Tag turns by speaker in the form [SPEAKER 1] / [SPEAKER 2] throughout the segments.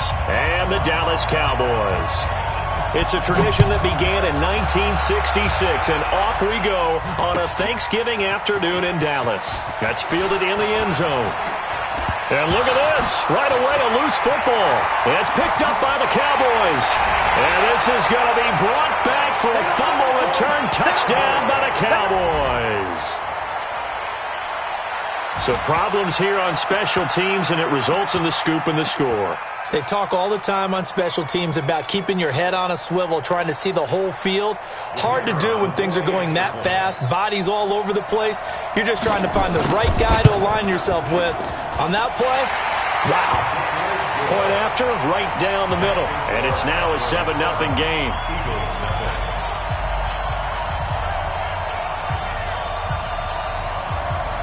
[SPEAKER 1] Eagles and the Dallas Cowboys. It's a tradition that began in 1966, and off we go on a Thanksgiving afternoon in Dallas. That's fielded in the end zone. And look at this. Right away, a loose football. It's picked up by the Cowboys. And this is going to be brought back for a fumble return touchdown by the Cowboys. So problems here on special teams, and it results in the scoop and the score.
[SPEAKER 2] They talk all the time on special teams about keeping your head on a swivel, trying to see the whole field. Hard to do when things are going that fast, bodies all over the place. You're just trying to find the right guy to align yourself with. On that play, wow.
[SPEAKER 1] Point after, right down the middle. And it's now a 7-0 game.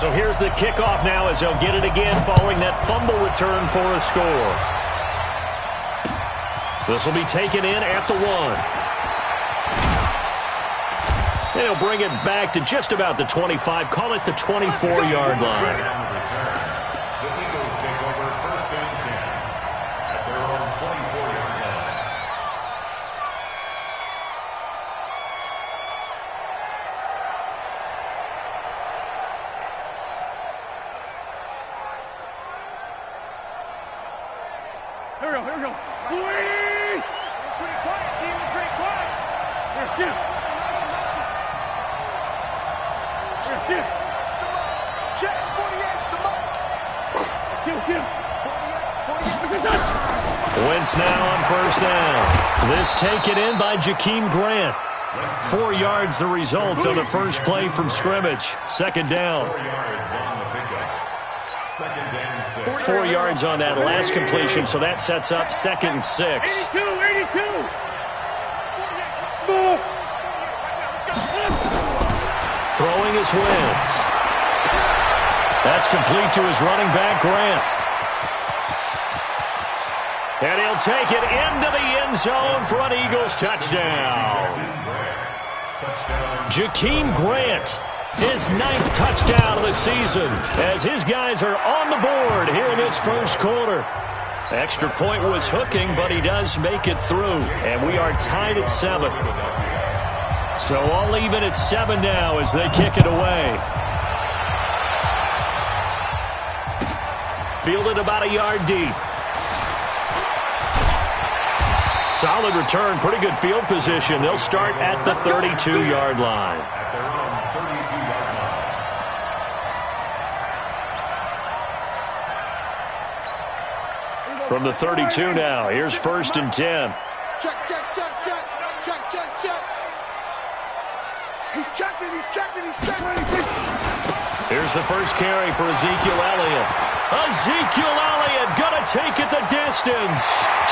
[SPEAKER 1] So here's the kickoff now as they'll get it again following that fumble return for a score. This will be taken in at the 1. And he'll bring it back to just about the 25. Call it the 24-yard line.
[SPEAKER 3] The Eagles take over 1st and 10 at their own 24-yard line.
[SPEAKER 4] Here we go, here we go. Pretty quiet, team, pretty quiet. Here's Jim. Here's Jim. Check, 48, the ball. Jim. 48.
[SPEAKER 1] Wentz now on 1st down. This taken in by Jakeem Grant. 4 yards the result on the first play from scrimmage. 2nd down.
[SPEAKER 3] 4 yards on the pickup. 2nd and 6.
[SPEAKER 1] 4 yards on that last completion, so that sets up 2nd and 6.
[SPEAKER 4] 82.
[SPEAKER 1] Throwing is Wentz. That's complete to his running back, Grant. And he'll take it into the end zone for an Eagles touchdown. Jakeem Grant, his 9th touchdown of the season, as his guys are on the board here in this first quarter. Extra point was hooking, but he does make it through, and we are tied at 7. So all even at 7 now as they kick it away. Fielded about a yard deep. Solid return, pretty good field position. They'll start at the 32-yard line.
[SPEAKER 3] At their own 32-yard line.
[SPEAKER 1] From the 32 now, here's 1st and 10.
[SPEAKER 4] Check. He's checking.
[SPEAKER 1] Here's the first carry for Ezekiel Elliott. Ezekiel Elliott gonna take it the distance.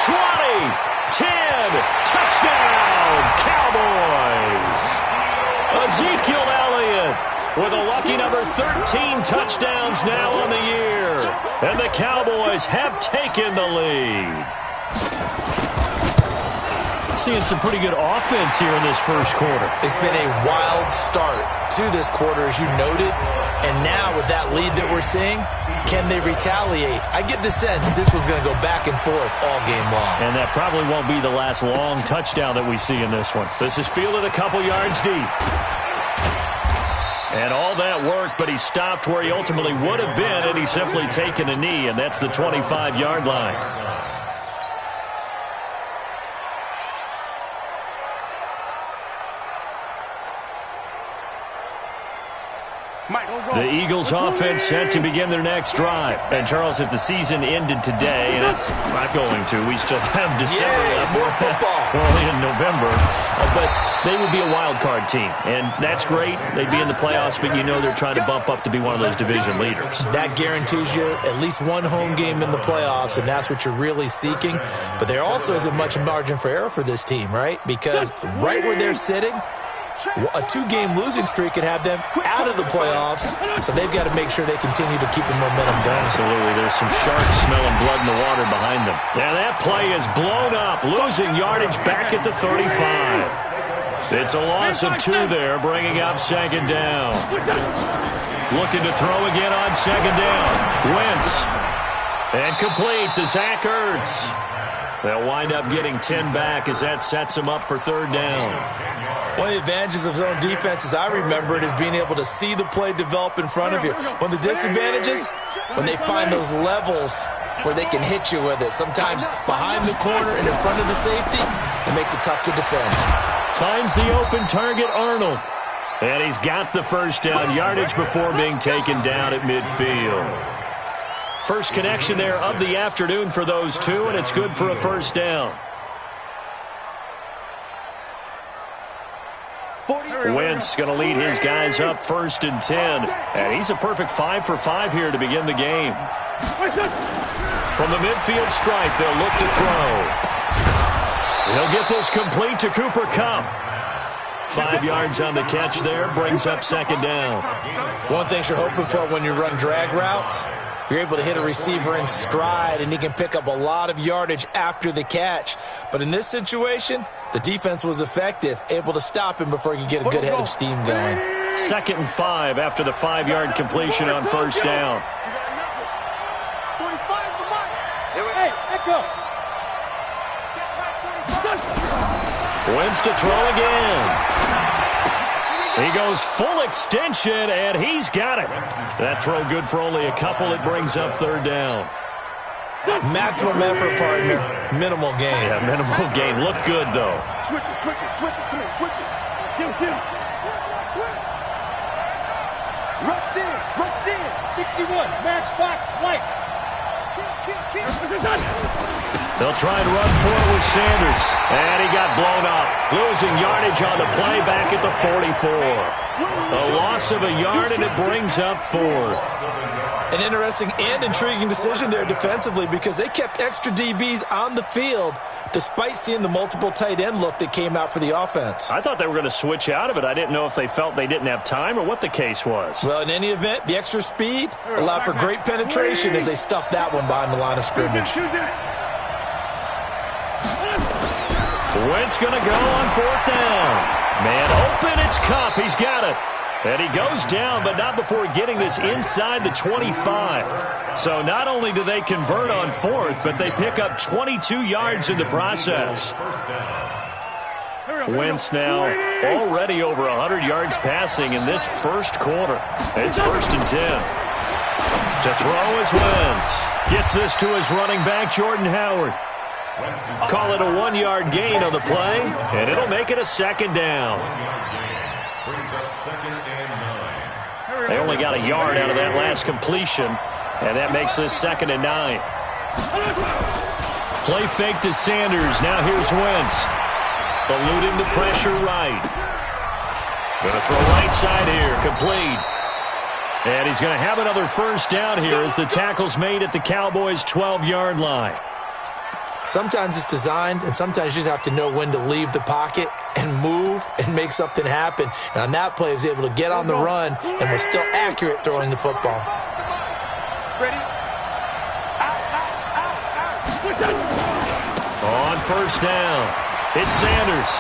[SPEAKER 1] 20, 10, touchdown, Cowboys. Ezekiel Elliott with a lucky number 13 touchdowns now on the year. And the Cowboys have taken the lead. Seeing some pretty good offense here in this first quarter.
[SPEAKER 2] It's been a wild start to this quarter, as you noted. And now with that lead that we're seeing, can they retaliate? I get the sense this one's going to go back and forth all game long.
[SPEAKER 1] And that probably won't be the last long touchdown that we see in this one. This is fielded a couple yards deep. And all that worked, but he stopped where he ultimately would have been, and he's simply taken a knee, and that's the 25-yard line. The Eagles offense set to begin their next drive. And, Charles, if the season ended today, and it's not going to, we still have December left.
[SPEAKER 2] More football.
[SPEAKER 1] We're only in November. But they would be a wild card team. And that's great. They'd be in the playoffs, but you know they're trying to bump up to be one of those division leaders.
[SPEAKER 2] That guarantees you at least one home game in the playoffs, and that's what you're really seeking. But there also isn't much margin for error for this team, right? Because right where they're sitting, a 2-game losing streak could have them out of the playoffs, so they've got to make sure they continue to keep the momentum going.
[SPEAKER 1] Absolutely. There's some sharks smelling blood in the water behind them. And that play is blown up, losing yardage back at the 35. It's a loss of 2 there, bringing up 2nd down. Looking to throw again on 2nd down. Wentz. And complete to Zach Ertz. They'll wind up getting 10 back as that sets them up for third down.
[SPEAKER 2] One of the advantages of zone defense, as I remember it, is being able to see the play develop in front of you. One of the disadvantages, when they find those levels where they can hit you with it. Sometimes behind the corner and in front of the safety, it makes it tough to defend.
[SPEAKER 1] Finds the open target, Arnold. And he's got the first down yardage before being taken down at midfield. First connection there of the afternoon for those two, and it's good for a first down. Wentz going to lead his guys up 1st and 10. And he's a perfect 5 for 5 here to begin the game. From the midfield stripe, they'll look to throw. He'll get this complete to Cooper Kupp. 5 yards on the catch there, brings up second down.
[SPEAKER 2] One thing you're hoping for when you run drag routes, you're able to hit a receiver in stride, and he can pick up a lot of yardage after the catch. But in this situation, the defense was effective, able to stop him before he could get a good head of steam going.
[SPEAKER 1] 2nd and 5 after the 5-yard completion on first down.
[SPEAKER 4] 45's the mark. Hey, echo.
[SPEAKER 1] Wentz to throw again. He goes full extension, and he's got it. That throw good for only a couple. It brings up third down.
[SPEAKER 2] Maximum effort, partner. Minimal gain.
[SPEAKER 1] Yeah, minimal gain. Looked good, though.
[SPEAKER 4] Switch it. Come here, switch it. Kill. Rush in. 61. Matchbox, white.
[SPEAKER 1] They'll try and run for it with Sanders. And he got blown up. Losing yardage on the play back at the 44. A loss of a yard, and it brings up 4th.
[SPEAKER 2] An interesting and intriguing decision there defensively because they kept extra DBs on the field despite seeing the multiple tight end look that came out for the offense.
[SPEAKER 1] I thought they were going to switch out of it. I didn't know if they felt they didn't have time or what the case was.
[SPEAKER 2] Well, in any event, the extra speed allowed for great penetration as they stuffed that one behind the line of scrimmage.
[SPEAKER 1] Wentz going to go on 4th down. Man open, it's Kupp. He's got it. And he goes down, but not before getting this inside the 25. So not only do they convert on 4th, but they pick up 22 yards in the process. Wentz now already over 100 yards passing in this first quarter. It's 1st and 10. To throw is Wentz. Gets this to his running back, Jordan Howard. Call it a 1-yard gain on the play, and it'll make it a 2nd down. They only got a yard out of that last completion, and that makes this 2nd and 9. Play fake to Sanders. Now here's Wentz. Eluding the pressure right. Going to throw right side here. Complete. And he's going to have another first down here as the tackle's made at the Cowboys' 12-yard line.
[SPEAKER 2] Sometimes it's designed, and sometimes you just have to know when to leave the pocket and move and make something happen. And on that play, he was able to get on the run and was still accurate throwing the football.
[SPEAKER 4] Ready?
[SPEAKER 1] On first down, it's Sanders.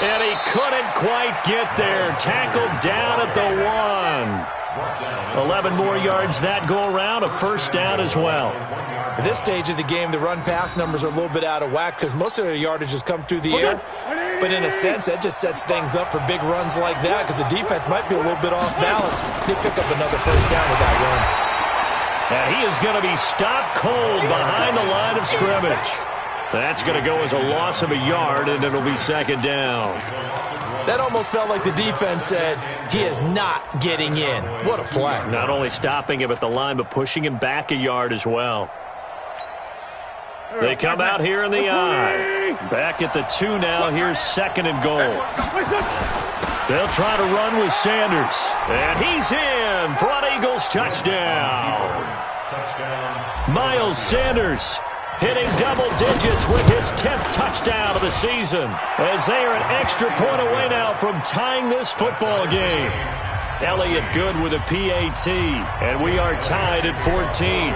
[SPEAKER 1] And he couldn't quite get there. Tackled down at the 1. 11 more yards that go around, a first down as well.
[SPEAKER 2] At this stage of the game, the run-pass numbers are a little bit out of whack because most of their yardage has come through the air. But in a sense, that just sets things up for big runs like that because the defense might be a little bit off balance. They pick up another first down with that run.
[SPEAKER 1] And he is going to be stopped cold behind the line of scrimmage. That's going to go as a loss of a yard, and it'll be 2nd down.
[SPEAKER 2] That almost felt like the defense said, he is not getting in. What a play.
[SPEAKER 1] Not only stopping him at the line, but pushing him back a yard as well. They come out here in the I. Back at the 2 now. Here's 2nd and goal. They'll try to run with Sanders. And he's in. Front Eagles touchdown. Miles Sanders hitting double digits with his 10th touchdown of the season. As they are an extra point away now from tying this football game. Elliott good with a PAT. And we are tied at 14.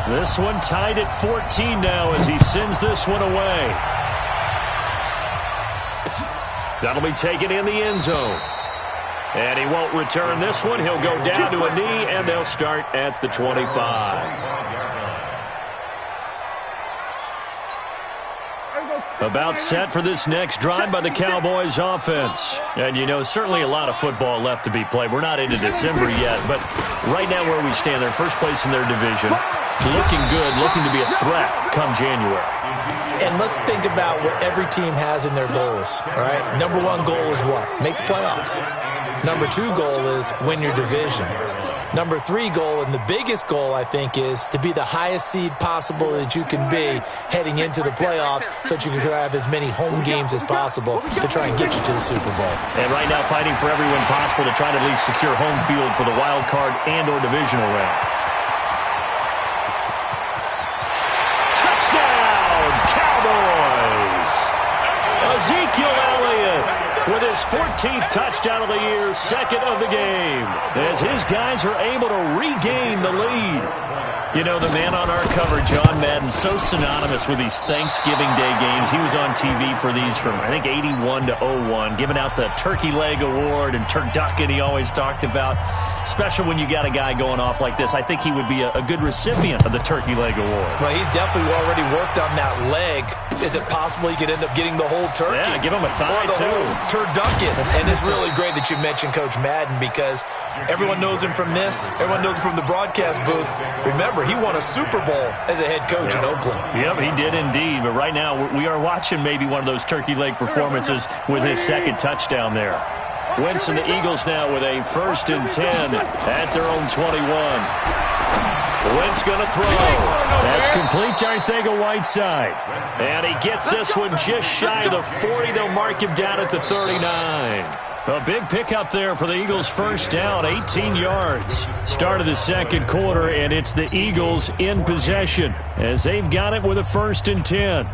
[SPEAKER 1] This one tied at 14 now as he sends this one away. That'll be taken in the end zone. And he won't return this one. He'll go down to a knee, and they'll start at the 25. About set for this next drive by the Cowboys offense. And, you know, certainly a lot of football left to be played. We're not into December yet, but right now where we stand, they're first place in their division. Looking good, looking to be a threat come January.
[SPEAKER 2] And let's think about what every team has in their goals, all right? Number one goal is what? Make the playoffs. Number two goal is win your division. Number three goal, and the biggest goal, I think, is to be the highest seed possible that you can be heading into the playoffs so that you can have as many home games as possible to try and get you to the Super Bowl.
[SPEAKER 1] And right now fighting for every win possible to try to at least secure home field for the wild card and or divisional round. Touchdown, Cowboys! Ezekiel Elliott with his 14th touchdown of the year, second of the game, as his guys are able to regain the lead. You know, the man on our cover, John Madden, so synonymous with these Thanksgiving Day games. He was on TV for these from, I think, 81 to 01, giving out the Turkey Leg Award and turducken he always talked about. Special when you got a guy going off like this. I think he would be a good recipient of the Turkey Leg Award.
[SPEAKER 2] Well, he's definitely already worked on that leg. Is it possible he could end up getting the whole turkey?
[SPEAKER 1] Yeah, give him a thigh,
[SPEAKER 2] or the
[SPEAKER 1] too.
[SPEAKER 2] whole turducken. And it's really great that you mentioned Coach Madden because everyone knows him from this. Everyone knows him from the broadcast booth. Remember, he won a Super Bowl as a head coach in Oakland.
[SPEAKER 1] Yep, he did indeed. But right now, we are watching maybe one of those turkey leg performances with his second touchdown there. Wentz and the Eagles now with a 1st and 10 at their own 21. Wentz going to throw. That's complete to Arcega-Whiteside. And he gets this one just shy of the 40. They'll mark him down at the 39. A big pickup there for the Eagles' first down, 18 yards. Start of the second quarter, and it's the Eagles in possession as they've got it with a 1st and 10.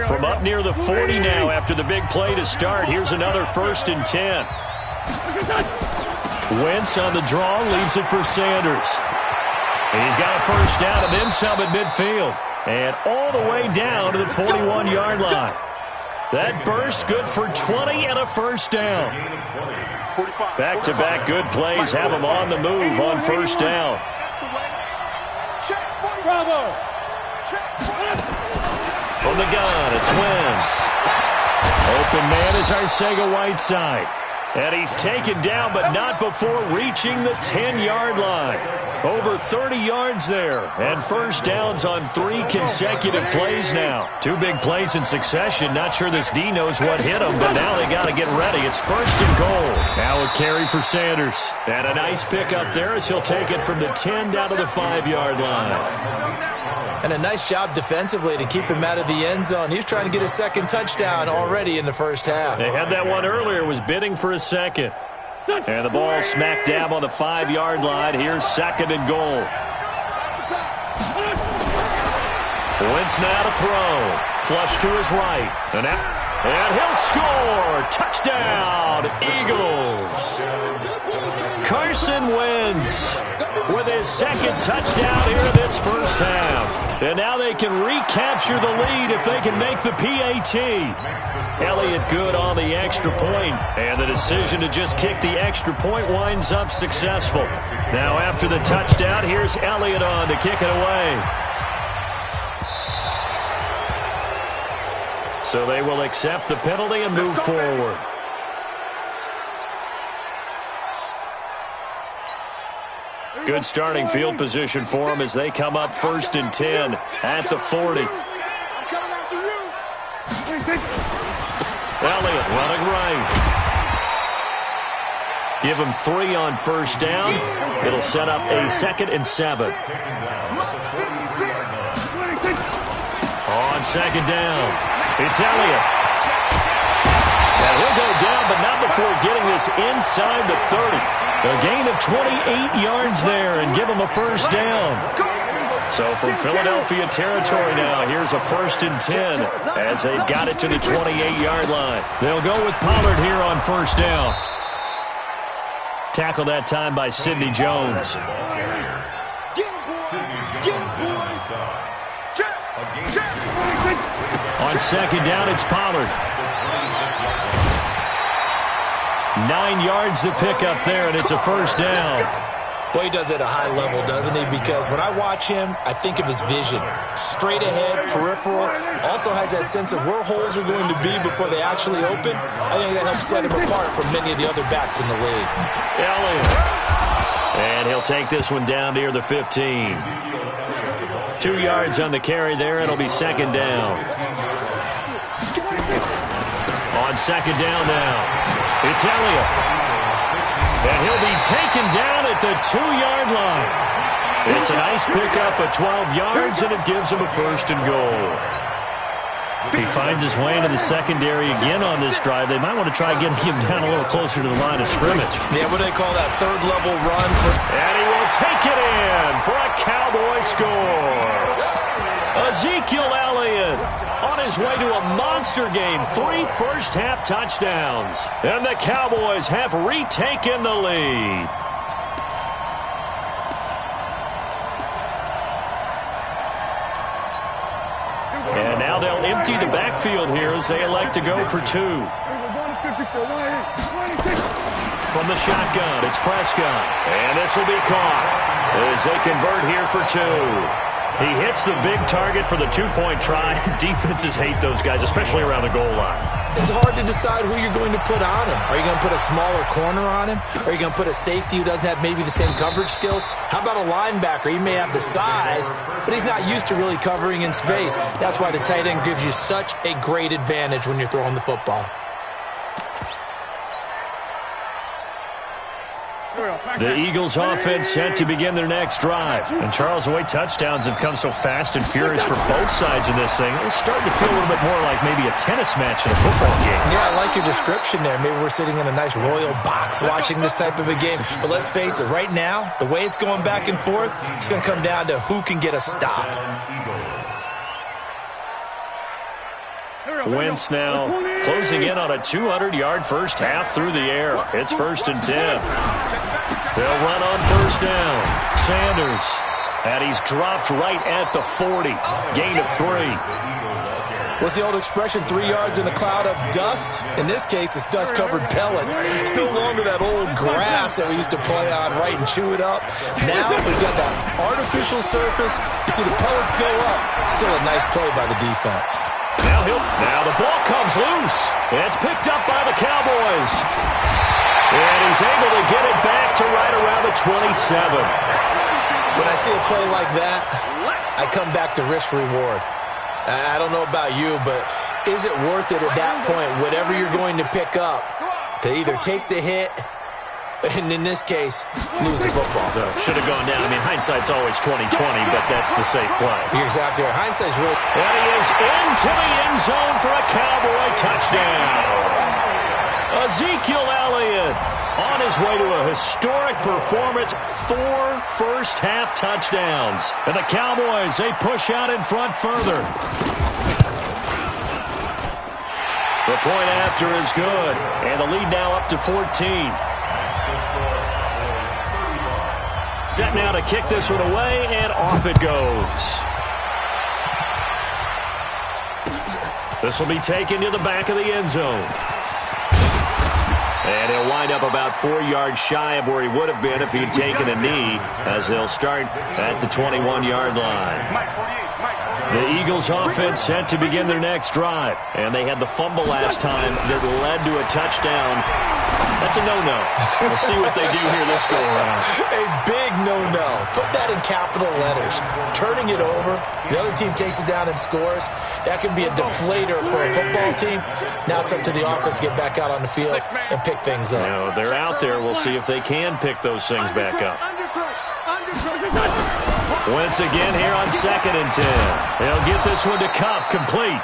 [SPEAKER 1] From up near the 40 now after the big play to start. Here's another 1st and 10. Wentz on the draw, leaves it for Sanders. He's got a first down and then some at midfield. And all the way down to the 41-yard line. That burst good for 20 and a first down. Back-to-back good plays have him on the move on first down.
[SPEAKER 4] Bravo!
[SPEAKER 1] From the gun, it's Wentz. Open man is Arcega-Whiteside. And he's taken down, but not before reaching the 10-yard line. Over 30 yards there. And first downs on 3 consecutive plays now. 2 big plays in succession. Not sure this D knows what hit him, but now they got to get ready. It's 1st and goal. Now a carry for Sanders. And a nice pickup there as he'll take it from the 10 down to the 5-yard line.
[SPEAKER 2] And a nice job defensively to keep him out of the end zone. He was trying to get his second touchdown already in the first half.
[SPEAKER 1] They had that one earlier, was bidding for a second. And the ball smack dab on the 5-yard line. Here's 2nd and goal. Wentz now to throw. Flush to his right. And he'll score. Touchdown, Eagles. Carson Wentz with his 2nd touchdown here in this first half. And now they can recapture the lead if they can make the PAT. Elliott good on the extra point. And the decision to just kick the extra point winds up successful. Now after the touchdown, here's Elliott on to kick it away. So they will accept the penalty and move forward. Good starting field position for them as they come up 1st and 10 at the 40. Elliott running right. Give him 3 on first down. It'll set up a 2nd and 7. On 2nd down, it's Elliott. Now he'll go down, but not before getting this inside the 30. A gain of 28 yards there and give him a first down. So from Philadelphia territory now, here's a 1st and 10 as they've got it to the 28-yard line. They'll go with Pollard here on first down. Tackle that time by Sidney Jones. On 2nd down, it's Pollard. 9 yards to pick up there, and it's a first down.
[SPEAKER 2] Boy, he does it at a high level, doesn't he? Because when I watch him, I think of his vision. Straight ahead, peripheral. Also has that sense of where holes are going to be before they actually open. I think that helps set him apart from many of the other backs in the league.
[SPEAKER 1] Elliott. And he'll take this one down near the 15. 2 yards on the carry there. It'll be second down. On second down now, it's Elliott. And he'll be taken down at the 2-yard line. It's a nice pickup of 12 yards, and it gives him a first and goal. He finds his way into the secondary again on this drive. They might want to try getting him down a little closer to the line of scrimmage.
[SPEAKER 2] Yeah, what do they call that, third-level run?
[SPEAKER 1] And he will take it in for a Cowboy score. Ezekiel Elliott on his way to a monster game. 3 first-half touchdowns. And the Cowboys have retaken the lead. And now they'll empty the backfield here as they elect to go for 2. From the shotgun, it's Prescott. And this will be caught as they convert here for 2. He hits the big target for the 2-point try. Defenses hate those guys, especially around the goal line.
[SPEAKER 2] It's hard to decide who you're going to put on him. Are you going to put a smaller corner on him? Are you going to put a safety who doesn't have maybe the same coverage skills? How about a linebacker? He may have the size, but he's not used to really covering in space. That's why the tight end gives you such a great advantage when you're throwing the football.
[SPEAKER 1] The Eagles offense set to begin their next drive. And Charles, the way touchdowns have come so fast and furious for both sides in this thing, it's starting to feel a little bit more like maybe a tennis match in a football game.
[SPEAKER 2] Yeah, I like your description there. Maybe we're sitting in a nice royal box watching this type of a game. But let's face it, right now, the way it's going back and forth, it's going to come down to who can get a stop.
[SPEAKER 1] Wentz now closing in on a 200-yard first half through the air. It's 1st and 10. They'll run on first down. Sanders. And he's dropped right at the 40. Gain of 3.
[SPEAKER 2] What's the old expression, 3 yards in a cloud of dust? In this case, it's dust-covered pellets. It's no longer that old grass that we used to play on, right, and chew it up. Now we've got that artificial surface. You see the pellets go up. Still a nice play by the defense.
[SPEAKER 1] Now the ball comes loose. It's picked up by the Cowboys. And he's able to get it back to right around the 27.
[SPEAKER 2] When I see a play like that, I come back to risk-reward. I don't know about you, but is it worth it at that point, whatever you're going to pick up, to either take the hit, and in this case, lose the football?
[SPEAKER 1] Should have gone down. I mean, hindsight's always 20/20, but that's the safe play.
[SPEAKER 2] You're exactly right. Hindsight's really...
[SPEAKER 1] And he is into the end zone for a Cowboy touchdown. Ezekiel Elliott on his way to a historic performance. 4 first-half touchdowns. And the Cowboys, they push out in front further. The point after is good. And the lead now up to 14. Set now to kick this one away, and off it goes. This will be taken to the back of the end zone. And he'll wind up about 4 yards shy of where he would have been if he'd taken a knee, as they'll start at the 21-yard line. The Eagles offense set to begin their next drive, and they had the fumble last time that led to a touchdown. That's a no-no. We'll see what they do here this go-around.
[SPEAKER 2] A big no-no. Put that in capital letters. Turning it over, the other team takes it down and scores. That can be a deflator for a football team. Now it's up to the offense to get back out on the field and pick things up.
[SPEAKER 1] No, they're out there. We'll see if they can pick those things back up. Once again here on 2nd and 10. He'll get this one to Cup, complete.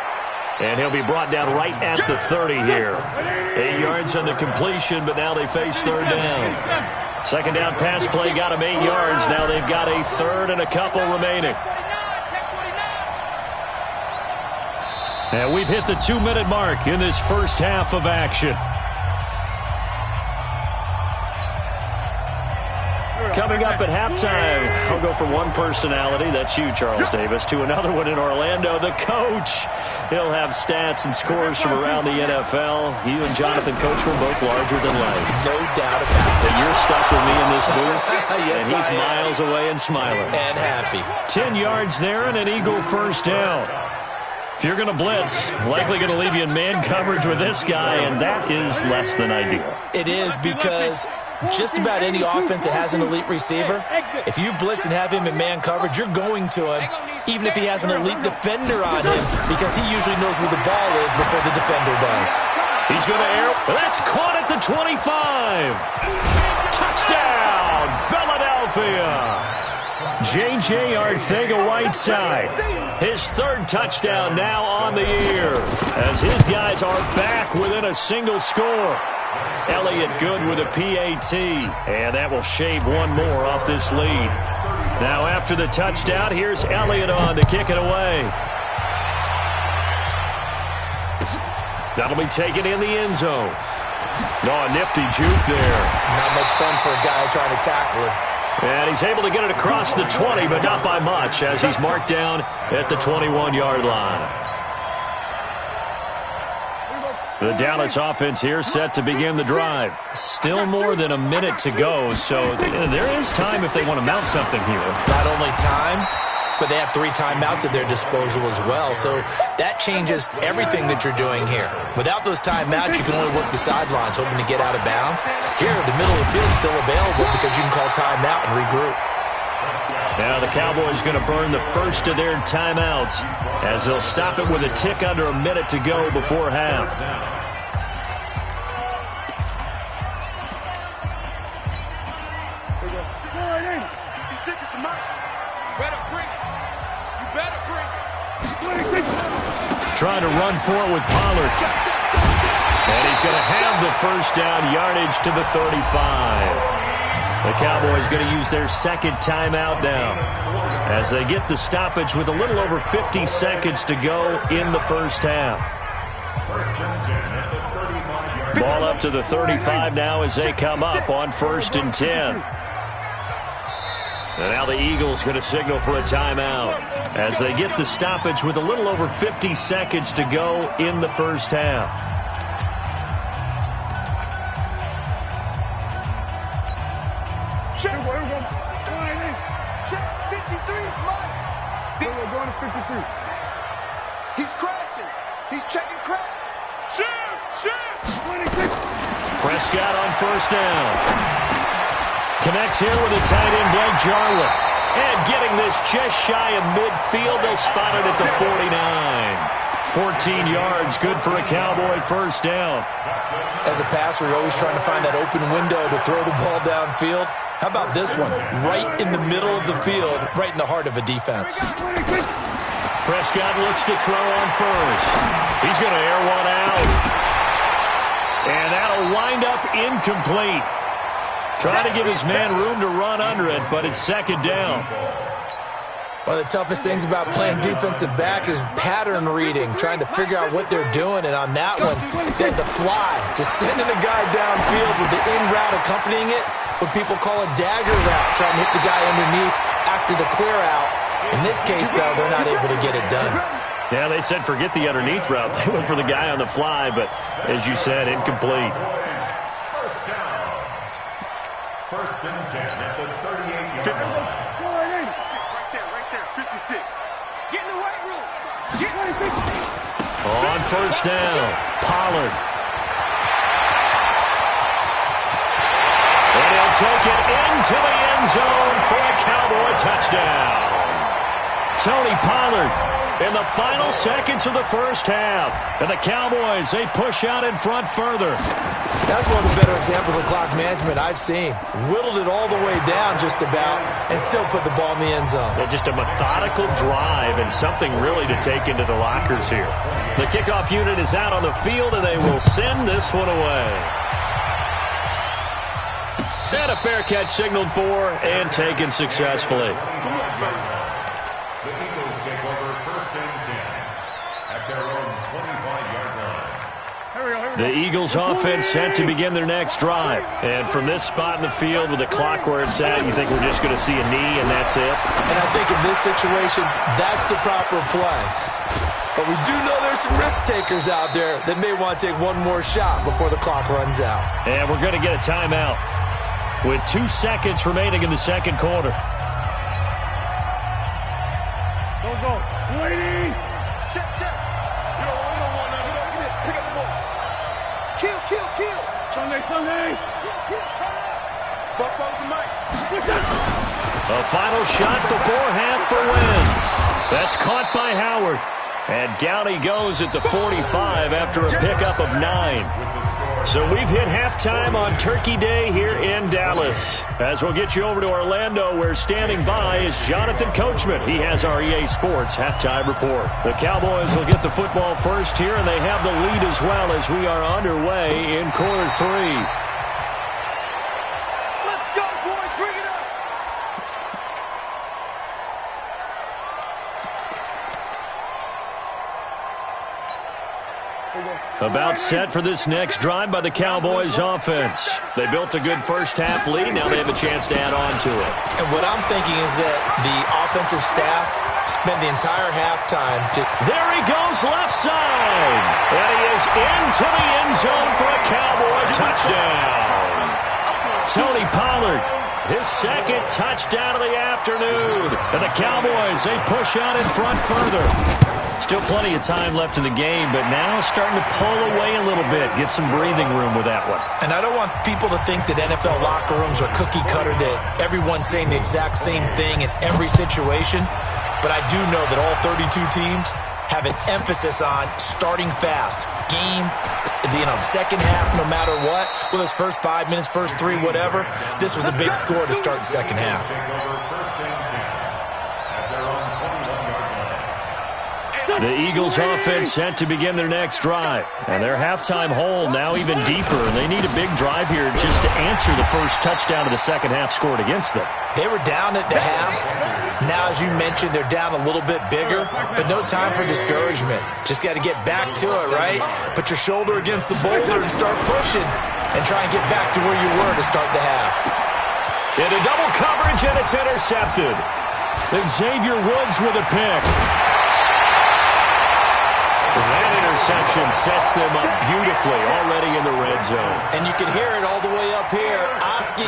[SPEAKER 1] And he'll be brought down right at the 30 here. 8 yards on the completion, but now they face 3rd down. 2nd down pass play got him 8 yards. Now they've got a 3rd and a couple remaining. And we've hit the 2-minute mark in this first half of action. Coming up at halftime, I'll go from one personality, that's you, Charles Davis, to another one in Orlando, the coach. He'll have stats and scores from around the NFL. You and Jonathan, Coach, were both larger than life.
[SPEAKER 2] No doubt about it.
[SPEAKER 1] But you're stuck with me in this booth,
[SPEAKER 2] Yes,
[SPEAKER 1] and he's miles away and smiling.
[SPEAKER 2] And happy.
[SPEAKER 1] 10 yards there and an Eagle first down. If you're going to blitz, likely going to leave you in man coverage with this guy, and that is less than ideal.
[SPEAKER 2] It is, because just about any offense that has an elite receiver, if you blitz and have him in man coverage, you're going to him, even if he has an elite defender on him, because he usually knows where the ball is before the defender does.
[SPEAKER 1] He's going to air. That's caught at the 25. Touchdown, Philadelphia. J.J. Arcega-Whiteside, his third touchdown now on the year, as his guys are back within a single score. Elliott Good with a PAT, and that will shave one more off this lead. Now after the touchdown, here's Elliott on to kick it away. That'll be taken in the end zone. Oh, a nifty juke there.
[SPEAKER 2] Not much fun for a guy trying to tackle him.
[SPEAKER 1] And he's able to get it across the 20, but not by much, as he's marked down at the 21-yard line. The Dallas offense here set to begin the drive. Still more than a minute to go, so there is time if they want to mount something here.
[SPEAKER 2] Not only time, but they have 3 timeouts at their disposal as well. So that changes everything that you're doing here. Without those timeouts, you can only work the sidelines, hoping to get out of bounds. Here, the middle of the field is still available because you can call timeout and regroup.
[SPEAKER 1] Now the Cowboys going to burn the first of their timeouts, as they'll stop it with a tick under a minute to go before half. Trying to run for it with Pollard. And he's going to have the first down, yardage to the 35. The Cowboys going to use their second timeout now, as they get the stoppage with a little over 50 seconds to go in the first half. Ball up to the 35 now as they come up on 1st and 10. And now the Eagles going to signal for a timeout as they get the stoppage with a little over 50 seconds to go in the first half.
[SPEAKER 4] Check. Here we go. Check. 53 is mine. We're going to 53. He's crashing. He's checking crash. Shoot. 26.
[SPEAKER 1] Prescott on first down. Connects here with a tight end, Blake Jarwin. And getting this just shy of midfield, they'll spot it at the 49. 14 yards, good for a Cowboy first down.
[SPEAKER 2] As a passer, you're always trying to find that open window to throw the ball downfield. How about this one? Right in the middle of the field, right in the heart of a defense.
[SPEAKER 1] Prescott looks to throw on first. He's going to air one out. And that'll wind up incomplete. Trying to give his man room to run under it, but it's second down.
[SPEAKER 2] One of the toughest things about playing defensive back is pattern reading, trying to figure out what they're doing. And on that one, they had the fly, just sending a guy downfield with the in route accompanying it, what people call a dagger route, trying to hit the guy underneath after the clear out. In this case, though, they're not able to get it done.
[SPEAKER 1] Yeah, they said forget the underneath route. They went for the guy on the fly, but as you said, incomplete.
[SPEAKER 3] First and 10 at the 38-yard line.
[SPEAKER 4] Right there. 56. Get in the weight room. Get
[SPEAKER 1] On first down, Pollard. And he'll take it into the end zone for a Cowboy touchdown. Tony Pollard in the final seconds of the first half. And the Cowboys, they push out in front further.
[SPEAKER 2] That's one of the better examples of clock management I've seen. Whittled it all the way down just about and still put the ball in the end zone.
[SPEAKER 1] Yeah, just a methodical drive and something really to take into the lockers here. The kickoff unit is out on the field, and they will send this one away. And a fair catch signaled for and taken successfully.
[SPEAKER 3] The Eagles take over 1st and 10 at their own 25-yard line.
[SPEAKER 1] The Eagles offense set to begin their next drive. And from this spot in the field with the clock where it's at, you think we're just going to see a knee and that's it?
[SPEAKER 2] And I think in this situation, that's the proper play. But we do know there's some risk takers out there that may want to take one more shot before the clock runs out.
[SPEAKER 1] And we're going to get a timeout with 2 seconds remaining in the second quarter.
[SPEAKER 4] Go. Lady!
[SPEAKER 5] Check. You don't want nothing. Pick up the ball. Kill.
[SPEAKER 4] Sunday.
[SPEAKER 5] Kill. Turn up. Buck the mic.
[SPEAKER 1] A final shot before half for Wentz. That's caught by Howard. And down he goes at the 45 after a pickup of 9. So we've hit halftime on Turkey Day here in Dallas. As we'll get you over to Orlando, where standing by is Jonathan Coachman. He has our EA Sports halftime report. The Cowboys will get the football first here, and they have the lead as well as we are underway in quarter 3.
[SPEAKER 5] Let's go, boys. Bring it up.
[SPEAKER 1] About set for this next drive by the Cowboys offense. They built a good first half lead. Now they have a chance to add on to it.
[SPEAKER 2] And what I'm thinking is that the offensive staff spent the entire halftime just...
[SPEAKER 1] There he goes left side. And he is into the end zone for a Cowboy touchdown. Tony Pollard, his second touchdown of the afternoon. And the Cowboys, they push out in front further. Still plenty of time left in the game, but now starting to pull away a little bit, get some breathing room with that one.
[SPEAKER 2] And I don't want people to think that NFL locker rooms are cookie cutter, that everyone's saying the exact same thing in every situation. But I do know that all 32 teams have an emphasis on starting fast. Game, second half, no matter what. Whether it's first 5 minutes, first 3, whatever. This was a big score to start the second half.
[SPEAKER 1] The Eagles offense set to begin their next drive. And their halftime hole now even deeper. And they need a big drive here just to answer the first touchdown of the second half scored against them.
[SPEAKER 2] They were down at the half. Now, as you mentioned, they're down a little bit bigger. But no time for discouragement. Just got to get back to it, right? Put your shoulder against the boulder and start pushing. And try and get back to where you were to start the half.
[SPEAKER 1] Into double coverage, and it's intercepted. Xavier Woods with a pick. That interception sets them up beautifully already in the red zone.
[SPEAKER 2] And you can hear it all the way up here. Oski,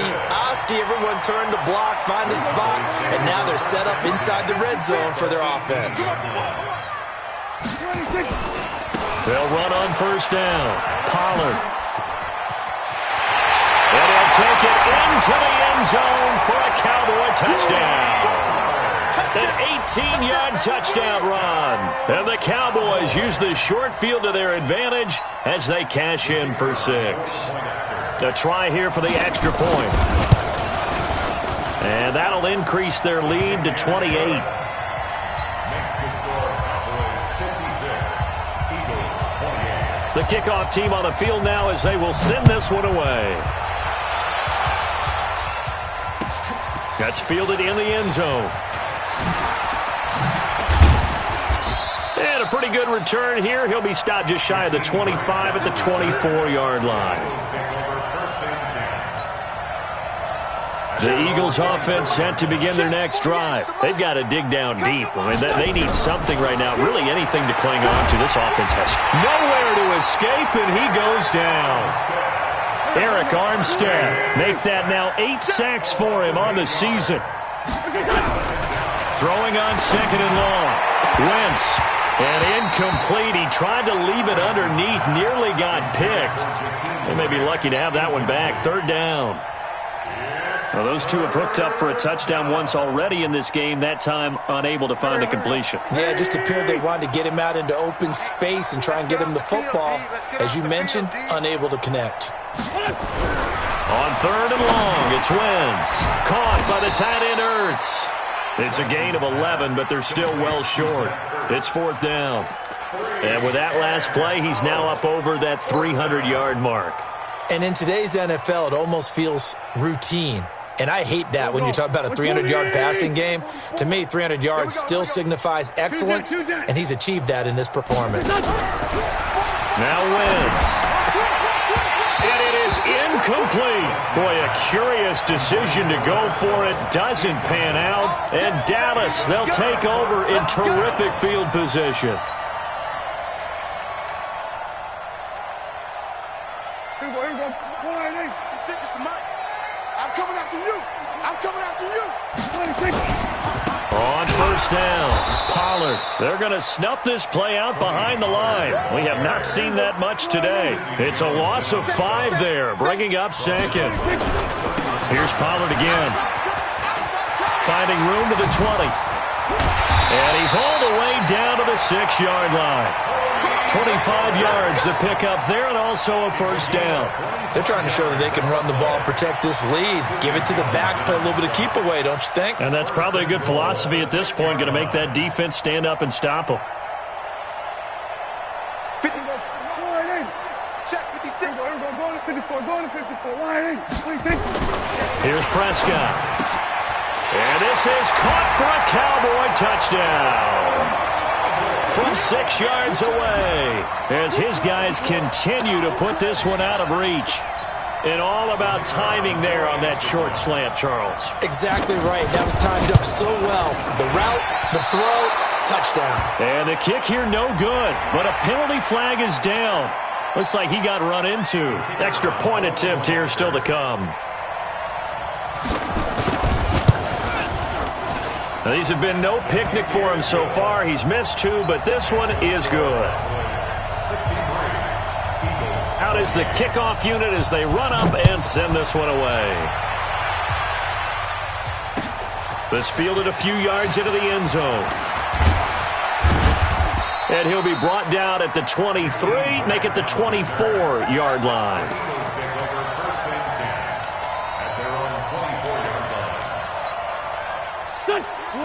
[SPEAKER 2] everyone turned to block, find a spot, and now they're set up inside the red zone for their offense.
[SPEAKER 1] They'll run on first down. Pollard. And he'll take it into the end zone for a Cowboy touchdown. An 18-yard touchdown run. And the Cowboys use the short field to their advantage as they cash in for 6. A try here for the extra point. And that'll increase their lead to 28. The kickoff team on the field now as they will send this one away. That's fielded in the end zone. And a pretty good return here. He'll be stopped just shy of the 25 at the 24-yard line. The Eagles offense set to begin their next drive. They've got to dig down deep. I mean, they need something right now, really anything to cling on to. This offense has nowhere to escape, and he goes down. Eric Armstead make that now 8 sacks for him on the season. Throwing on second and long. Wentz. And incomplete. He tried to leave it underneath. Nearly got picked. They may be lucky to have that one back. Third down. Well, those two have hooked up for a touchdown once already in this game. That time unable to find the completion.
[SPEAKER 2] Yeah, it just appeared they wanted to get him out into open space and try and get him the football. As you mentioned, unable to connect.
[SPEAKER 1] On third and long, it's Wentz. Caught by the tight end Ertz. It's a gain of 11, but they're still well short. It's fourth down. And with that last play, he's now up over that 300-yard mark.
[SPEAKER 2] And in today's NFL, it almost feels routine. And I hate that when you talk about a 300-yard passing game. To me, 300 yards still signifies excellence, and he's achieved that in this performance.
[SPEAKER 1] Now wins. And it is incomplete. Boy, a curious decision to go for it. Doesn't pan out. And Dallas, they'll take over in terrific field position.
[SPEAKER 5] I'm coming after you. I'm coming after you.
[SPEAKER 1] On first down, Pollard. They're going to snuff this play out behind the line. We have not seen that much today. It's a loss of 5 there, bringing up second. Here's Pollard again. Finding room to the 20. And he's all the way down to the 6-yard line. 25 yards to pick up there, and also a first down.
[SPEAKER 2] They're trying to show that they can run the ball and protect this lead. Give it to the backs, play a little bit of keep away, don't you think?
[SPEAKER 1] And that's probably a good philosophy at this point, going to make that defense stand up and stop them.
[SPEAKER 5] 50. Check 56.
[SPEAKER 1] Here's Prescott. And this is caught for a Cowboy touchdown. From 6 yards away, as his guys continue to put this one out of reach. And all about timing there on that short slant, Charles.
[SPEAKER 2] Exactly right. That was timed up so well. The route, the throw, touchdown.
[SPEAKER 1] And the kick here, no good. But a penalty flag is down. Looks like he got run into. Extra point attempt here still to come. Now, these have been no picnic for him so far. He's missed 2, but this one is good. Out is the kickoff unit as they run up and send this one away. This fielded a few yards into the end zone. And he'll be brought down at the 23, make it the 24-yard line.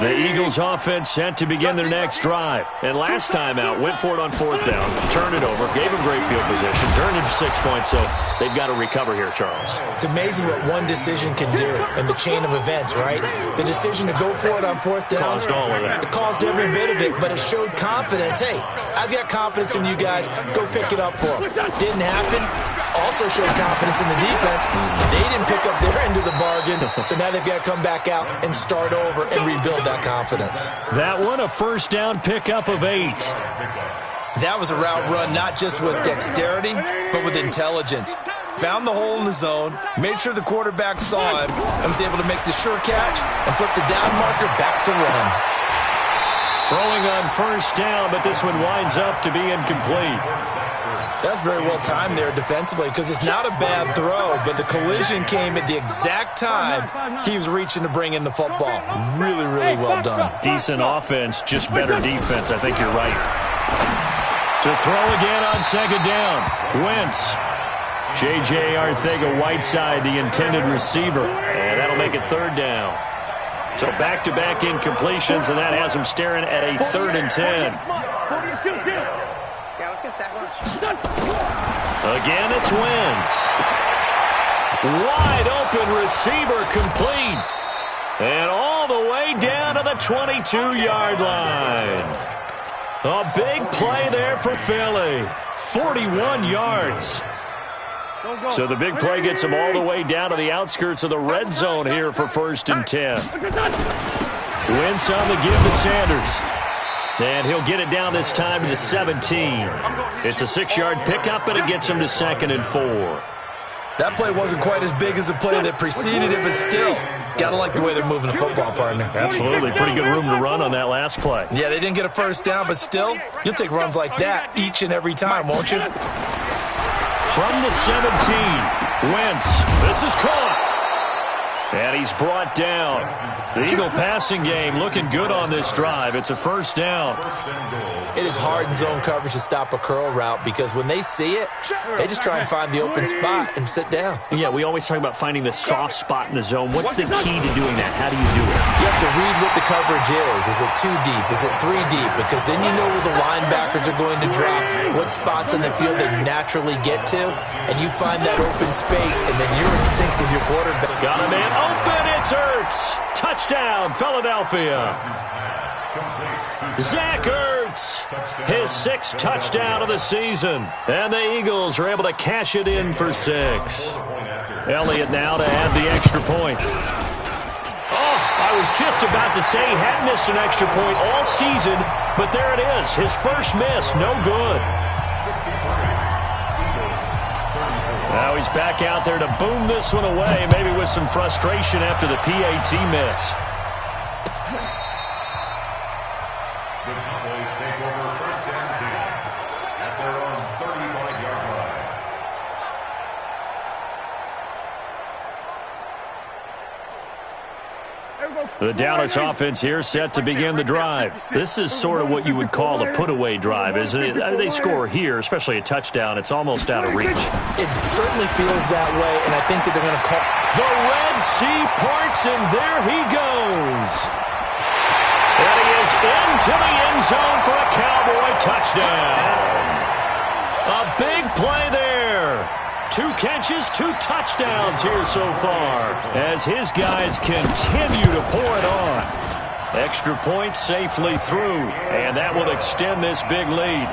[SPEAKER 1] The Eagles offense set to begin their next drive. And last time out, went for it on 4th down, turned it over, gave him great field position, turned it to 6 points, so they've got to recover here, Charles.
[SPEAKER 2] It's amazing what one decision can do in the chain of events, right? The decision to go for it on 4th down.
[SPEAKER 1] Caused all of that.
[SPEAKER 2] It caused every bit of it, but it showed confidence. Hey, I've got confidence in you guys. Go pick it up for them. Didn't happen. Also showed confidence in the defense. They didn't pick up their end of the bargain, so now they've got to come back out and start over and rebuild that confidence.
[SPEAKER 1] That one, a first down pickup of 8.
[SPEAKER 2] That was a route run not just with dexterity, but with intelligence. Found the hole in the zone, made sure the quarterback saw him, and was able to make the sure catch and flip the down marker back to run.
[SPEAKER 1] Throwing on first down, but this one winds up to be incomplete.
[SPEAKER 2] That's very well timed there defensively because it's not a bad throw, but the collision came at the exact time he was reaching to bring in the football. Really, really well done.
[SPEAKER 1] Decent offense, just better defense. I think you're right. To throw again on second down. Wentz. J.J. Arcega-Whiteside, the intended receiver. And that'll make it 3rd down. So back-to-back incompletions, and that has him staring at a 3rd and 10.
[SPEAKER 5] Yeah, let's go sack lunch.
[SPEAKER 1] Again, it's Wentz. Wide open receiver complete. And all the way down to the 22-yard line. A big play there for Philly. 41 yards. So the big play gets him all the way down to the outskirts of the red zone here for 1st and 10. Wentz on the give to Sanders. And he'll get it down this time to the 17. It's a 6-yard pickup, and it gets him to 2nd and 4.
[SPEAKER 2] That play wasn't quite as big as the play that preceded it, but still, got to like the way they're moving the football, partner.
[SPEAKER 1] Absolutely. Pretty good room to run on that last play.
[SPEAKER 2] Yeah, they didn't get a first down, but still, you'll take runs like that each and every time, won't you?
[SPEAKER 1] From the 17, Wentz. This is caught. And he's brought down. The Eagle passing game looking good on this drive. It's a first down.
[SPEAKER 2] It is hard in zone coverage to stop a curl route because when they see it, they just try and find the open spot and sit down.
[SPEAKER 1] Yeah, we always talk about finding the soft spot in the zone. What's the key to doing that? How do you do it?
[SPEAKER 2] You have to read what the coverage is. Is it 2 deep? Is it 3 deep? Because then you know where the linebackers are going to drop, what spots in the field they naturally get to, and you find that open space, and then you're in sync with your quarterback.
[SPEAKER 1] Got him in open. It's Ertz. Touchdown, Philadelphia. Zach Ertz, his 6th touchdown of the season. And the Eagles are able to cash it in for 6. Elliott now to add the extra point. Oh, I was just about to say he hadn't missed an extra point all season, but there it is. His first miss, no good. Now he's back out there to boom this one away, maybe with some frustration after the PAT miss.
[SPEAKER 3] The Cowboys take over first and 10 at their own 35-yard line.
[SPEAKER 1] The Dallas offense here set to begin the drive. This is sort of what you would call a put-away drive, isn't it? They score here, especially a touchdown. It's almost out of reach.
[SPEAKER 2] It certainly feels that way, and I think that they're going to call.
[SPEAKER 1] The Red Sea parts, and there he goes. And he is into the end zone for a Cowboy touchdown. A big play there. 2 catches, 2 touchdowns here so far as his guys continue to pour it on. Extra point safely through, and that will extend this big lead.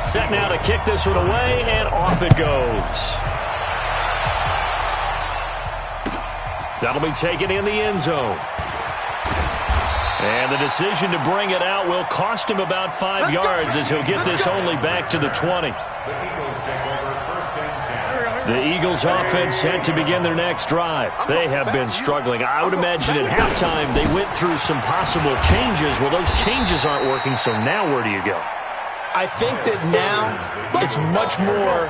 [SPEAKER 1] Set now to kick this one away, and off it goes. That'll be taken in the end zone. And the decision to bring it out will cost him about 5 yards as he'll get this only back to the 20. The Eagles offense set to begin their next drive. They have been struggling. I would imagine at halftime they went through some possible changes. Well, those changes aren't working, so now where do you go?
[SPEAKER 2] I think that now it's much more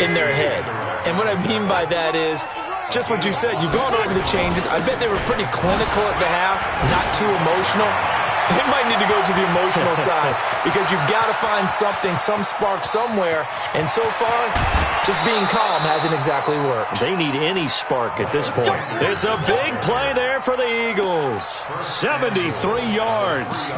[SPEAKER 2] in their head. And what I mean by that is just what you said. You've gone over the changes. I bet they were pretty clinical at the half, not too emotional. They might need to go to the emotional side because you've got to find something, some spark somewhere. And so far, just being calm hasn't exactly worked.
[SPEAKER 1] They need any spark at this point. It's a big play there for the Eagles. 73 yards.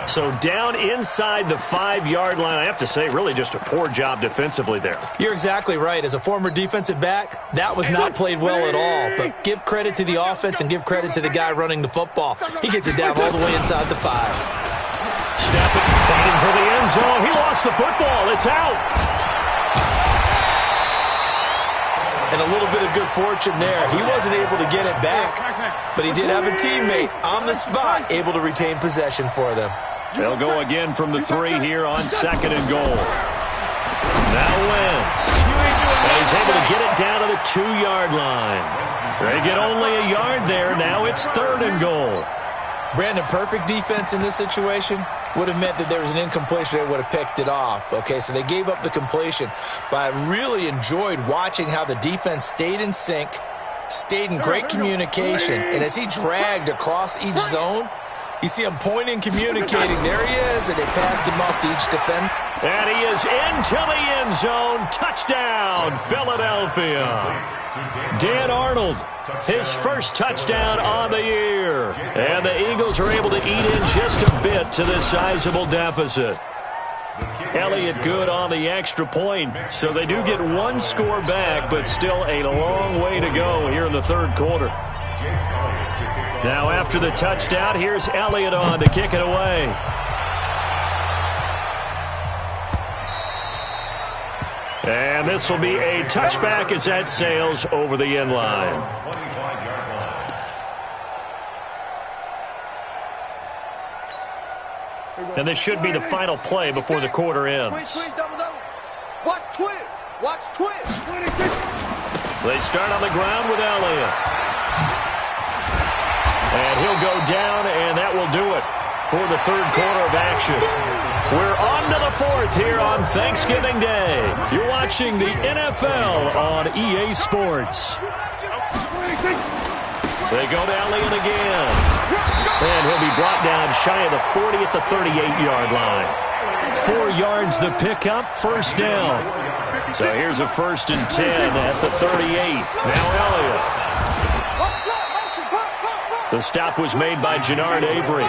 [SPEAKER 1] So down inside the 5-yard line. I have to say, really just a poor job defensively there.
[SPEAKER 2] You're exactly right. As a former defensive back, that was not played well at all. But give credit to the offense and give credit to the guy running the football. He gets it down all the way inside the 5.
[SPEAKER 1] Stepping, fighting for the end zone. He lost the football. It's out.
[SPEAKER 2] And a little bit of good fortune there. He wasn't able to get it back, but he did have a teammate on the spot able to retain possession for them.
[SPEAKER 1] They'll go again from the 3 here on 2nd and goal. Now Wentz. And he's able to get it down to the 2-yard line. They get only a yard there. Now it's 3rd and goal.
[SPEAKER 2] Brandon, perfect defense in this situation would have meant that there was an incompletion that would have picked it off. Okay, so they gave up the completion. But I really enjoyed watching how the defense stayed in sync, stayed in great communication. And as he dragged across each zone, you see him pointing, communicating. There he is, and they passed him off to each defender.
[SPEAKER 1] And he is into the end zone. Touchdown, Philadelphia. Dan Arnold, his first touchdown on the year. And the Eagles are able to eat in just a bit to this sizable deficit. Elliott good on the extra point. So they do get 1 score back, but still a long way to go here in the 3rd quarter. Now after the touchdown, here's Elliott on to kick it away. And this will be a touchback as that sails over the end line. And this should be the final play before the quarter ends.
[SPEAKER 5] Watch twist. Watch twist.
[SPEAKER 1] They start on the ground with Elliott. And he'll go down, and that will do it for the 3rd quarter of action. We're on to the 4th here on Thanksgiving Day. You're watching the NFL on EA Sports. They go to Elliott again. And he'll be brought down shy of the 40 at the 38-yard line. 4 yards the pickup, 1st down. So here's a 1st and 10 at the 38. Now Elliott. The stop was made by Jannard Avery.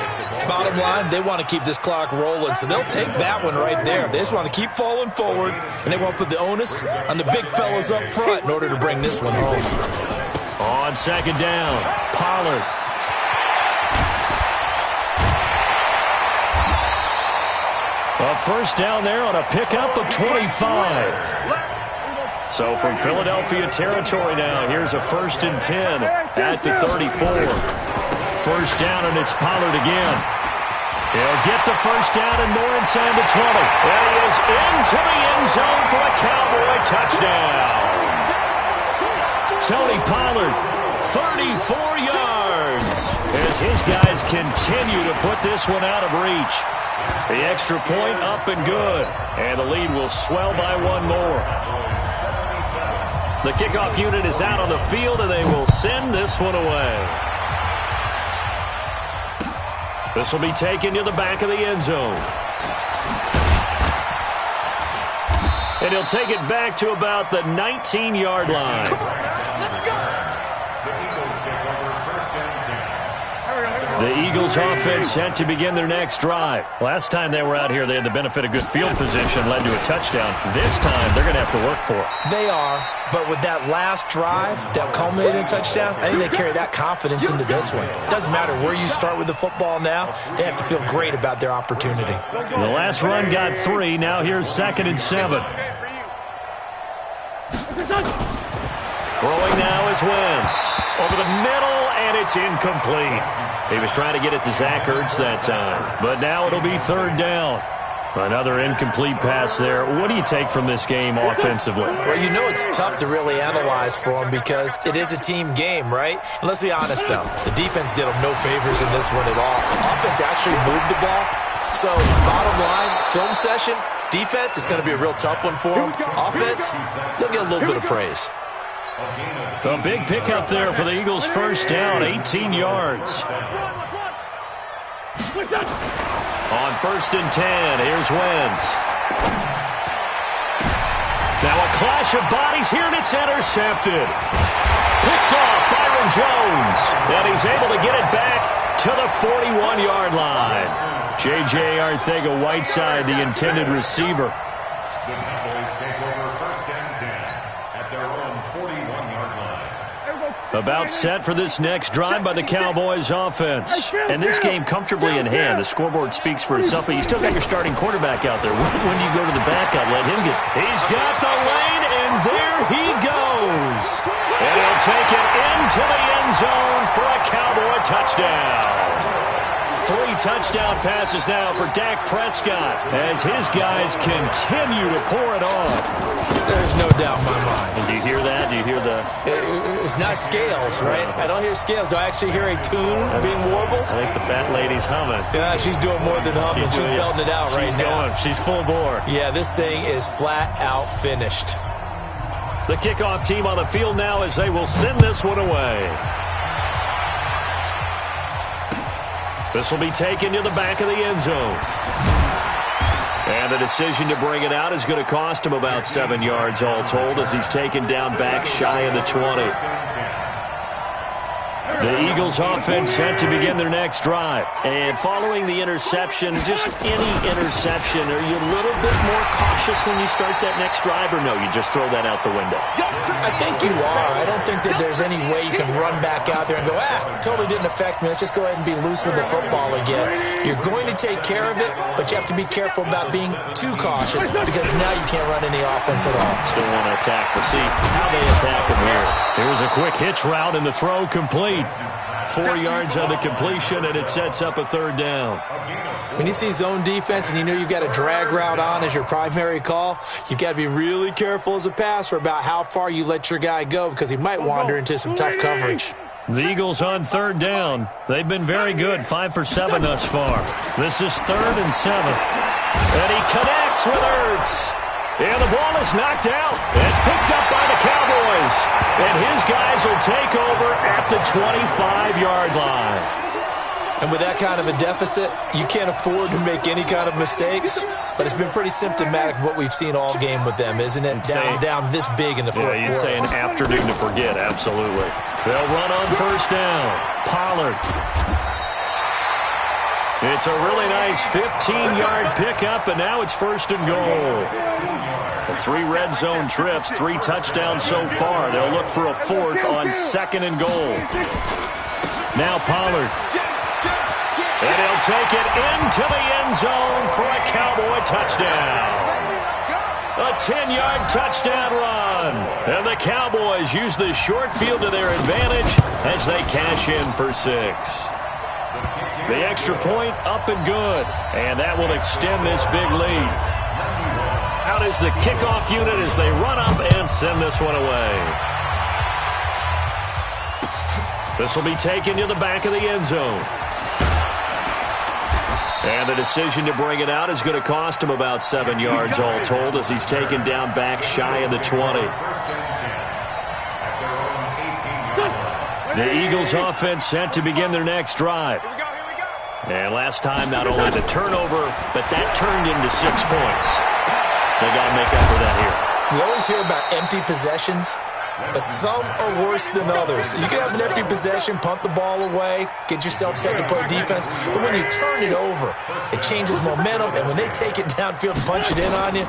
[SPEAKER 2] Bottom line, they want to keep this clock rolling, so they'll take that one right there. They just want to keep falling forward, and they want to put the onus on the big fellas up front in order to bring this one home.
[SPEAKER 1] On second down, Pollard. A first down there on a pickup of 25. So from Philadelphia territory now, here's a 1st and 10 at the 34. First down, and it's Pollard again. He'll get the first down and more inside the 20. And he is into the end zone for a Cowboy touchdown. Tony Pollard, 34 yards, as his guys continue to put this one out of reach. The extra point up and good, and the lead will swell by one more. The kickoff unit is out on the field, and they will send this one away. This will be taken to the back of the end zone. And he'll take it back to about the 19-yard line. The Eagles offense set to begin their next drive. Last time they were out here, they had the benefit of good field position, led to a touchdown. This time, they're going to have to work for it.
[SPEAKER 2] They are, but with that last drive that culminated in a touchdown, I think they carry that confidence into this one. It doesn't matter where you start with the football now. They have to feel great about their opportunity.
[SPEAKER 1] The last run got 3. Now here's 2nd and 7. Throwing now is Wentz. Over the middle, and it's incomplete. He was trying to get it to Zach Ertz that time. But now it'll be 3rd down. Another incomplete pass there. What do you take from this game offensively?
[SPEAKER 2] Well, you know it's tough to really analyze for them because it is a team game, right? And let's be honest, though. The defense did them no favors in this one at all. Offense actually moved the ball. So, bottom line, film session, defense is going to be a real tough one for them. Offense, they'll get a little bit of praise.
[SPEAKER 1] A big pickup there for the Eagles' first down, 18 yards. On 1st and 10, here's Wentz. Now a clash of bodies here, and it's intercepted. Picked off Byron Jones, and he's able to get it back to the 41-yard line. J.J. Arcega-Whiteside, the intended receiver.
[SPEAKER 3] The Cowboys take over 1st and 10 at their own 41-yard line.
[SPEAKER 1] About set for this next drive by the Cowboys offense. And this game comfortably in hand. The scoreboard speaks for itself, but you still got your starting quarterback out there. When you go to the backup, let him get... He's got the lane, and there he goes. And he'll take it into the end zone for a Cowboy touchdown. 3 touchdown passes now for Dak Prescott as his guys continue to pour it on.
[SPEAKER 2] There's no doubt in my mind.
[SPEAKER 1] And do you hear that? Do you hear the...
[SPEAKER 2] It's not scales, right? I don't hear scales. Do I actually hear a tune being warbled?
[SPEAKER 1] I think the fat lady's humming.
[SPEAKER 2] Yeah, she's doing more than humming. She's belting it out right now.
[SPEAKER 1] She's full bore.
[SPEAKER 2] Yeah, this thing is flat out finished.
[SPEAKER 1] The kickoff team on the field now as they will send this one away. This will be taken to the back of the end zone. And the decision to bring it out is going to cost him about 7 yards all told as he's taken down back shy of the 20. The Eagles offense set to begin their next drive. And following the interception, just any interception, are you a little bit more cautious when you start that next drive, or no, you just throw that out the window?
[SPEAKER 2] I think you are. I don't think that there's any way you can run back out there and go, totally didn't affect me. Let's just go ahead and be loose with the football again. You're going to take care of it, but you have to be careful about being too cautious because now you can't run any offense at all.
[SPEAKER 1] Still want to attack. We'll see how they attack him here. Here's a quick hitch route, and the throw complete. 4 yards on the completion, and it sets up a 3rd down.
[SPEAKER 2] When you see zone defense and you know you've got a drag route on as your primary call, you've got to be really careful as a passer about how far you let your guy go because he might wander into some tough coverage.
[SPEAKER 1] The Eagles on 3rd down. They've been very good, 5 for 7 thus far. This is 3rd and 7. And he connects with Ertz. And the ball is knocked out. It's picked up by the Cowboys. And his guys will take over at the 25-yard line.
[SPEAKER 2] And with that kind of a deficit, you can't afford to make any kind of mistakes. But it's been pretty symptomatic of what we've seen all game with them, isn't it? Down this big in the fourth quarter.
[SPEAKER 1] Yeah, you'd say an afternoon to forget, absolutely. They'll run on first down. Pollard. It's a really nice 15-yard pickup, and now it's first and goal. 3 red zone trips, 3 touchdowns so far. They'll look for a 4th on second and goal. Now Pollard. And he'll take it into the end zone for a Cowboy touchdown. A 10-yard touchdown run. And the Cowboys use the short field to their advantage as they cash in for 6. The extra point up and good. And that will extend this big lead. Out is the kickoff unit as they run up and send this one away. This will be taken to the back of the end zone. And the decision to bring it out is going to cost him about 7 yards all told as he's taken down back shy of the 20. The Eagles offense set to begin their next drive. And last time, not only the turnover, but that turned into 6 points. They got to make up for that here.
[SPEAKER 2] We always hear about empty possessions, but some are worse than others. You can have an empty possession, punt the ball away, get yourself set to play defense, but when you turn it over, it changes momentum, and when they take it downfield and punch it in on you,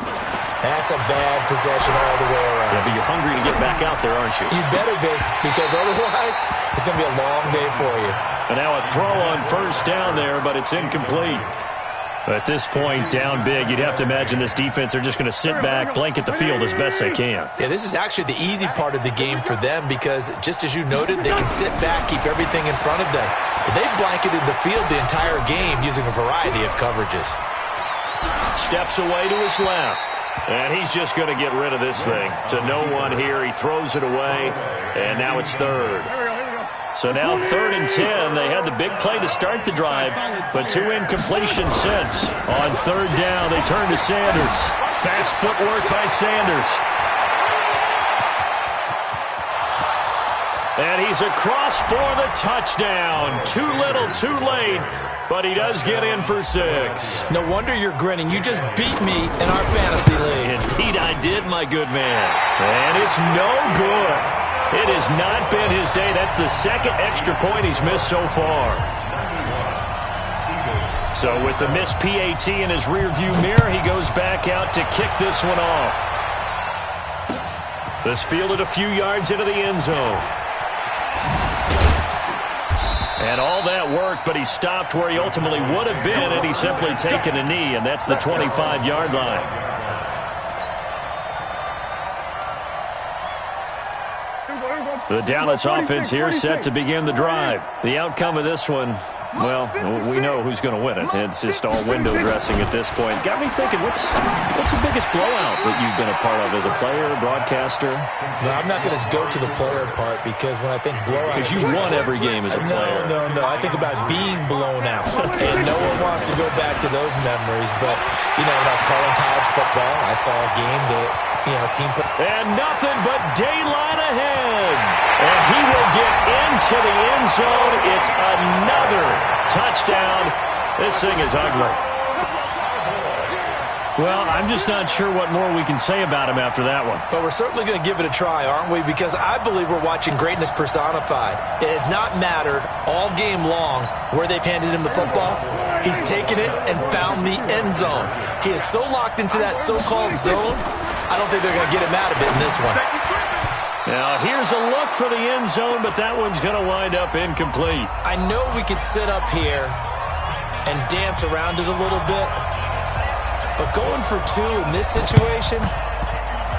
[SPEAKER 2] that's a bad possession all the way around.
[SPEAKER 1] Yeah, but you're hungry to get back out there, aren't you?
[SPEAKER 2] You better be, because otherwise, it's going to be a long day for you.
[SPEAKER 1] And now a throw on first down there, but it's incomplete. At this point, down big, you'd have to imagine this defense are just going to sit back, blanket the field as best they can.
[SPEAKER 2] Yeah, this is actually the easy part of the game for them because, just as you noted, they can sit back, keep everything in front of them. But they've blanketed the field the entire game using a variety of coverages.
[SPEAKER 1] Steps away to his left. And he's just going to get rid of this thing. To no one here. He throws it away. And now it's third. So now 3rd and 10. They had the big play to start the drive, but 2 incompletions since. On 3rd down, they turn to Sanders. Fast footwork by Sanders. And he's across for the touchdown. Too little, too late, but he does get in for 6.
[SPEAKER 2] No wonder you're grinning. You just beat me in our fantasy league.
[SPEAKER 1] Indeed I did, my good man. And it's no good. It has not been his day. That's the 2nd extra point he's missed so far. So with the missed PAT in his rearview mirror, he goes back out to kick this one off. This fielded a few yards into the end zone. And all that worked, but he stopped where he ultimately would have been, and he's simply taken a knee, and that's the 25-yard line. The Dallas offense here set to begin the drive. The outcome of this one, well, we know who's going to win it. It's just all window dressing at this point. Got me thinking, what's the biggest blowout that you've been a part of as a player, broadcaster?
[SPEAKER 2] No, I'm not going to go to the player part because when I think blowout...
[SPEAKER 1] Because you won every game as a player.
[SPEAKER 2] No. I think about being blown out. And no one wants to go back to those memories. But, when I was calling college football, I saw a game that, team...
[SPEAKER 1] And nothing but daylight ahead. And he will get into the end zone. It's another touchdown. This thing is ugly. Well, I'm just not sure what more we can say about him after that one.
[SPEAKER 2] But we're certainly going to give it a try, aren't we? Because I believe we're watching greatness personified. It has not mattered all game long where they've handed him the football. He's taken it and found the end zone. He is so locked into that so-called zone, I don't think they're going to get him out of it in this one.
[SPEAKER 1] Now, here's a look for the end zone, but that one's going to wind up incomplete.
[SPEAKER 2] I know we could sit up here and dance around it a little bit, but going for 2 in this situation,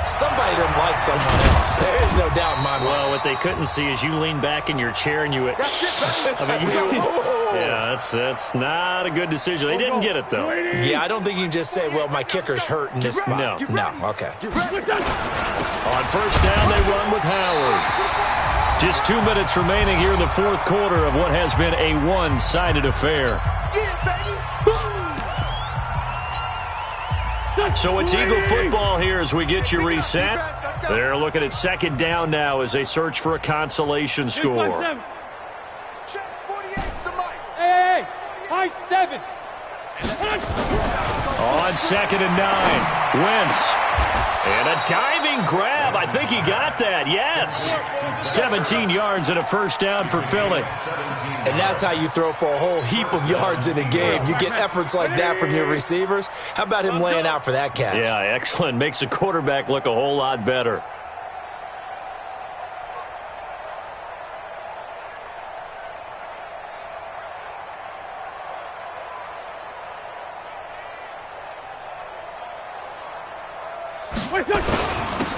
[SPEAKER 2] somebody doesn't like someone else. There's no doubt in my mind.
[SPEAKER 1] Well, what they couldn't see is you lean back in your chair and you... yeah, that's not a good decision. They didn't get it, though.
[SPEAKER 2] Yeah, I don't think you can just say, well, my kicker's hurt in this spot. No, okay.
[SPEAKER 1] On first down, they run with Howard. Just 2 minutes remaining here in the 4th quarter of what has been a one-sided affair. So it's Eagle football here as we get you reset. They're looking at 2nd down now as they search for a consolation score.
[SPEAKER 4] Hey, high 7.
[SPEAKER 1] On 2nd and 9, Wentz. And a diving grab. I think he got that. Yes. 17 yards and a first down for Philly.
[SPEAKER 2] And that's how you throw for a whole heap of yards in a game. You get efforts like that from your receivers. How about him laying out for that catch?
[SPEAKER 1] Yeah, excellent. Makes the quarterback look a whole lot better.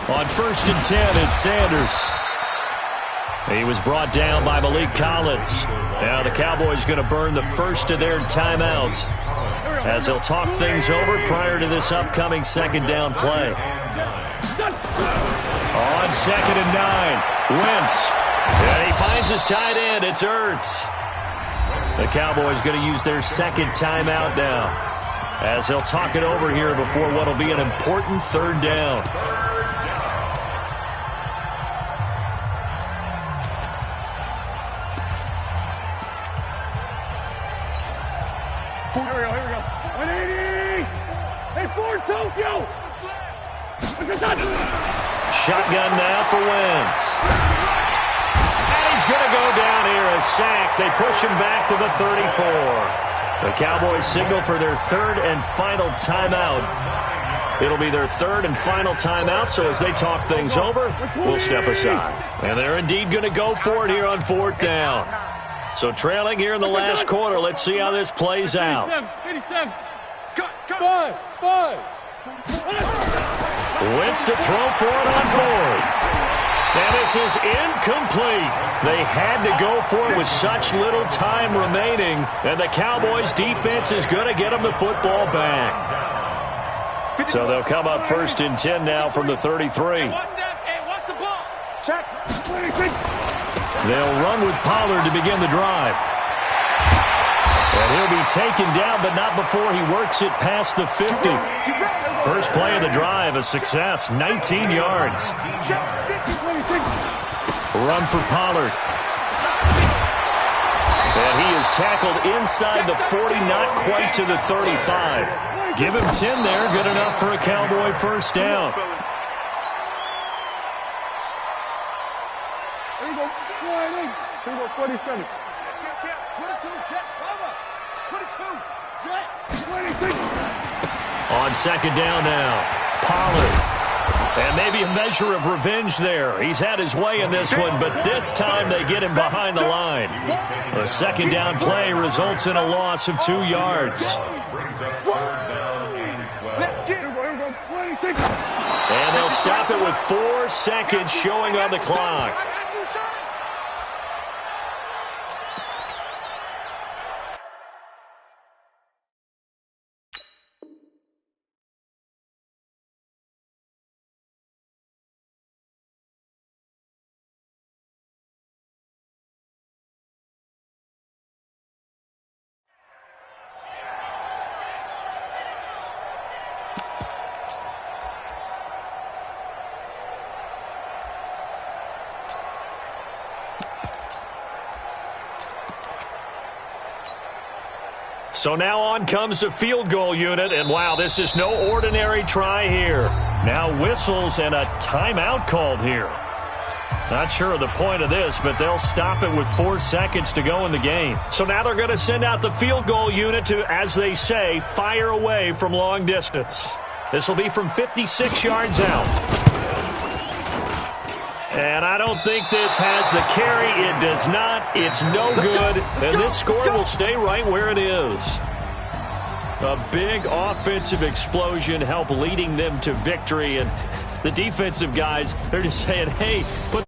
[SPEAKER 1] On 1st and 10, it's Sanders. He was brought down by Malik Collins. Now the Cowboys going to burn the first of their timeouts as they'll talk things over prior to this upcoming second down play. On 2nd and 9, Wentz. And he finds his tight end. It's Ertz. The Cowboys going to use their second timeout now as they'll talk it over here before what will be an important third down.
[SPEAKER 4] Here we go. 180! Hey, Ford, Tokyo!
[SPEAKER 1] Shotgun now for Wentz. And he's going to go down here, a sack. They push him back to the 34. The Cowboys signal for their third and final timeout. It'll be their third and final timeout, so as they talk things over, we'll step aside. And they're indeed going to go for it here on 4th down. So trailing here in the last quarter, let's see how this plays out.
[SPEAKER 4] 87.
[SPEAKER 1] Wentz to throw for it on 4th. And this is incomplete. They had to go for it with such little time remaining, and the Cowboys defense is going to get them the football back. So they'll come up 1st and 10 now from the 33.
[SPEAKER 4] Check.
[SPEAKER 1] They'll run with Pollard to begin the drive. And he'll be taken down, but not before he works it past the 50. First play of the drive, a success, 19 yards. Run for Pollard. And he is tackled inside the 40, not quite to the 35. Give him 10 there, good enough for a Cowboy first down.
[SPEAKER 4] Here we go. 47.
[SPEAKER 5] 22, jet, cover. 22, jet.
[SPEAKER 4] 26.
[SPEAKER 1] On 2nd down now, Pollard. And maybe a measure of revenge there. He's had his way in this one, but this time they get him behind the line. A 2nd down play results in a loss of 2 yards.
[SPEAKER 4] Let's get it. Here we go. 26.
[SPEAKER 1] And they'll stop it with 4 seconds showing on the clock. So now on comes the field goal unit, and wow, this is no ordinary try here. Now whistles and a timeout called here. Not sure of the point of this, but they'll stop it with 4 seconds to go in the game. So now they're going to send out the field goal unit to, as they say, fire away from long distance. This will be from 56 yards out. And I don't think this has the carry. It does not. It's no good. And this score will stay right where it is. A big offensive explosion helped leading them to victory. And the defensive guys, they're just saying, hey, put